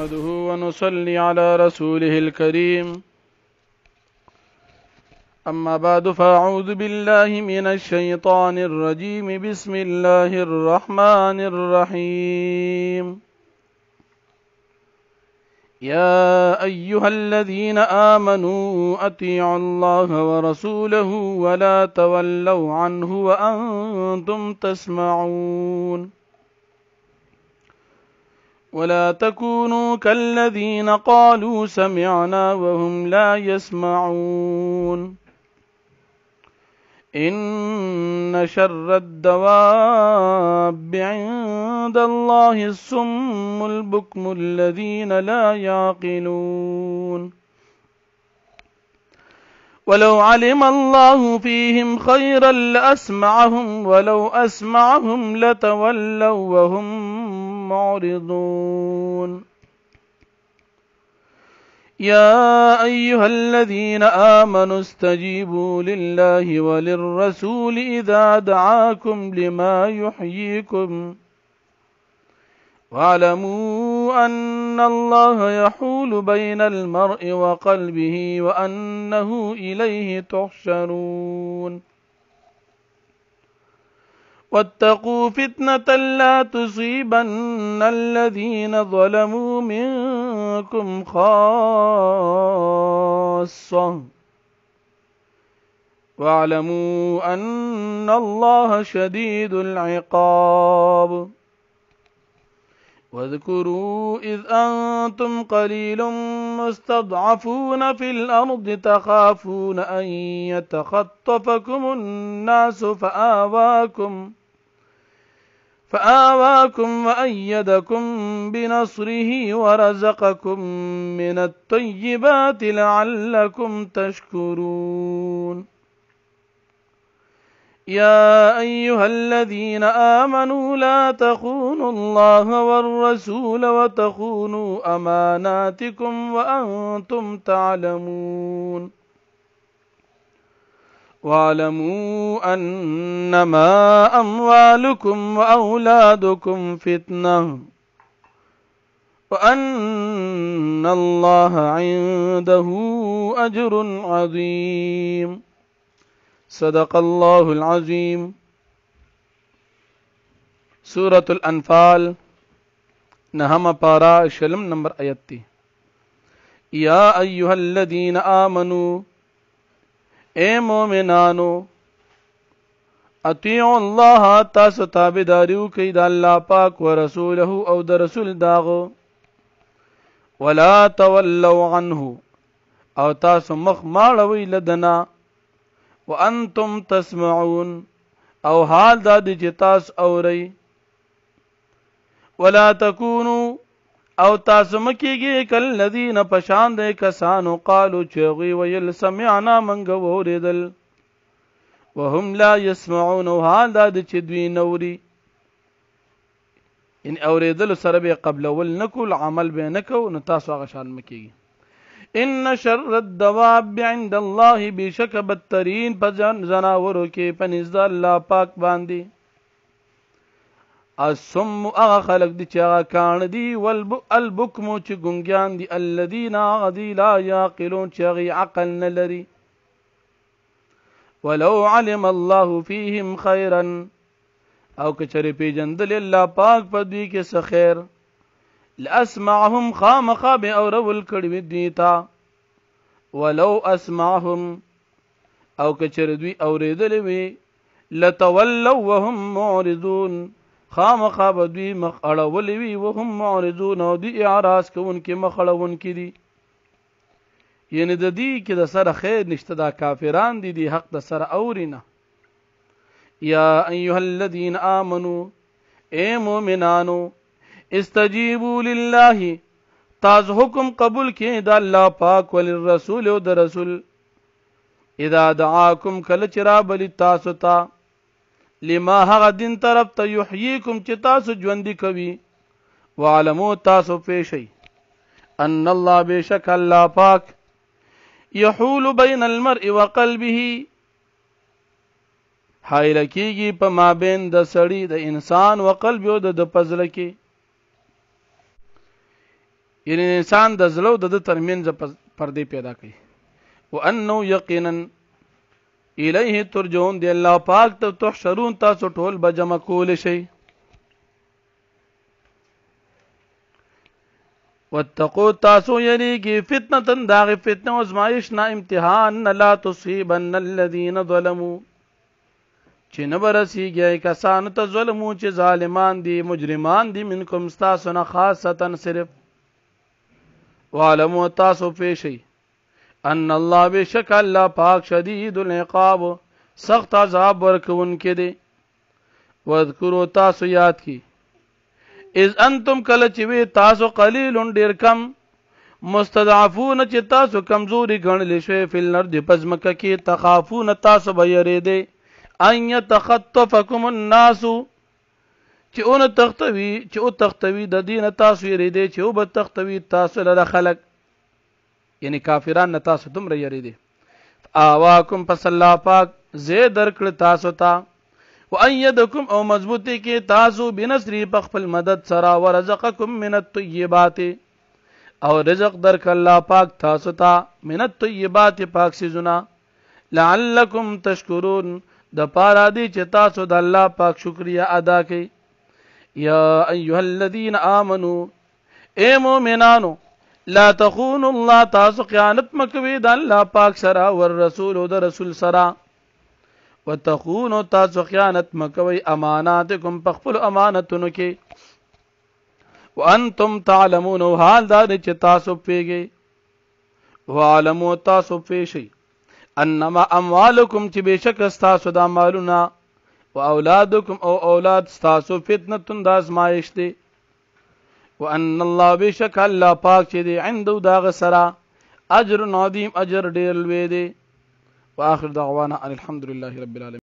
نحمده ونصلي على رسوله الكريم أما بعد فأعوذ بالله من الشيطان الرجيم بسم الله الرحمن الرحيم يا أيها الذين آمنوا أطيعوا الله ورسوله ولا تولوا عنه وأنتم تسمعون ولا تكونوا كالذين قالوا سمعنا وهم لا يسمعون إن شر الدواب عند الله الصم البكم الذين لا يعقلون ولو علم الله فيهم خيرا لأسمعهم ولو أسمعهم لتولوا وهم معرضون يا أيها الذين آمنوا استجيبوا لله وللرسول إذا دعاكم لما يحييكم واعلموا أن الله يحول بين المرء وقلبه وأنه إليه تحشرون واتقوا فتنة لا تصيبن الذين ظلموا منكم خاصة واعلموا أن الله شديد العقاب واذكروا إذ أنتم قليل مستضعفون في الأرض تخافون أن يتخطفكم الناس فآواكم وأيدكم بنصره ورزقكم من الطيبات لعلكم تشكرون يا أيها الذين آمنوا لا تخونوا الله والرسول وتخونوا أماناتكم وأنتم تعلمون واعلموا أنما أموالكم وأولادكم فتنة وأن الله عنده أجر عظيم صدق الله العظيم سورة الأنفال نهم پارا شلم نمبر آیت یا ایها الذین آمنوا اے مومنانو اطیعوا اللہ تاسو تابداریو کئی دا اللہ پاک و رسولہ او دا رسول داغو ولا تولوا عنه او تاسو مخ ماڑوی لدنا وانتم تسمعون او حال دا دی جتاس اوری ولا تکونو او تاسو مکیږي کلذین پشان د کسانو قالو چغي ویل سمعنا منګ وریدل وهم لا يسمعون حال د چې دوی نوري ان اوریدل سره به قبل ول نکول عمل به نکو نو تاسو هغه شان مکیږي ان شر الدواب عند الله بشک بدترین پجن زناورو کې پنځ الله پاک باندې الصم اغا خلق دی چاگا کان دی والبکمو چی گنگیان دی الذین غدی لا یاقلون چاگی عقل نلری ولو علم الله فیهم خیرا او کچری پی جندل اللہ پاک پا دوی کے سخیر لاسمعهم خام خواب او رول کڑوی دیتا ولو اسمعهم او کچری دوی اوریدلوی لتولوا وهم معرضون خام خواب دوی مخ اړولې وي وهم معرضون او دی اعراض کوونکې مخ اړونکي دي یعنی د دې کې د سره خیر نشته دا کافران دي د حق د سره اورینه یا ایها الذین آمنوا اے مومنانو استجیبوا لله تاسو حکم قبول کړئ د الله پاک وللرسول او د رسول اذا دعاکم کله چر بل تاسو ته لما هغه دین طرف ته یحییکم چې تاسو ژوندۍ کوي وعلمو تاسو پیشي ان الله بشک الله پاک یحول بین المرء وقلبه حایل کیږي په مابین د سړی د انسان او قلب او د پزله کې یعنی انسان د زلو د ترمنځ پردې پیدا کوي. وانه یقینا الیه ترجعون دی الله پاک ته تحشرون تاسو ټول به جمع کول شي. واتقوا تاسو یریږي فتنه داغ فتنه او ازمایش نه امتحان لا تصيبن الذين ظلموا چې نه برسیږي کسانو ته ظلمو چې ظالمان دي مجرمان دي منکم تاسو نه خاصتا صرف. وعلموا تاسو پیشي ان الله بشک الله پاک شدید العقاب سخت عذاب ورکون کې دي. واذکروا تاسو یاد کی اذ انتم کله چې وی تاسو قلیل ډیر کم مستضعفون چې تاسو کمزوري ګڼل شوی فل الارض پزمکه کې تخافون تاسو به یریدئ ان يتخطفكم الناس چې اون تختوي د دین تاسو یریدئ چې او به تختوي تاسو له خلق یعنی کافران نه تاسو دومره یریدئ. آواکم پس الله پاک زید درکړ تاسو ته وأيدكم او مضبوطی کې تاسو بنصری په خپل مدد سره ورزقکم من الطیبات او رزق درک الله پاک تاسو ته من الطیبات پاک سيزونه لعلکم تشکرون د پاره دی چې تاسو د الله پاک شکریا ادا کړئ. یا ایها الذین آمنوا اے مؤمنانو لا تخونوا الله تاسو خیانت مکوئ د الله پاک سره ور رسول او د رسول سره وتخونوا تاسو خیانت مکوئ اماناتکم په خپل امانتونو کې وانتم تعلمون حال دا چې تاسو پیږئ. وعلموا تاسو پیشئ انما اموالکم چې بشک تاسو د مالونه او اولادکم او اولاد تاسو فتنه د ازمایش دي. وان الله بشک الله پاک چې دی عنده دا سره اجر عظیم اجر ډیر لوی دی. واخر دعوانا ان الحمد لله رب العالمين.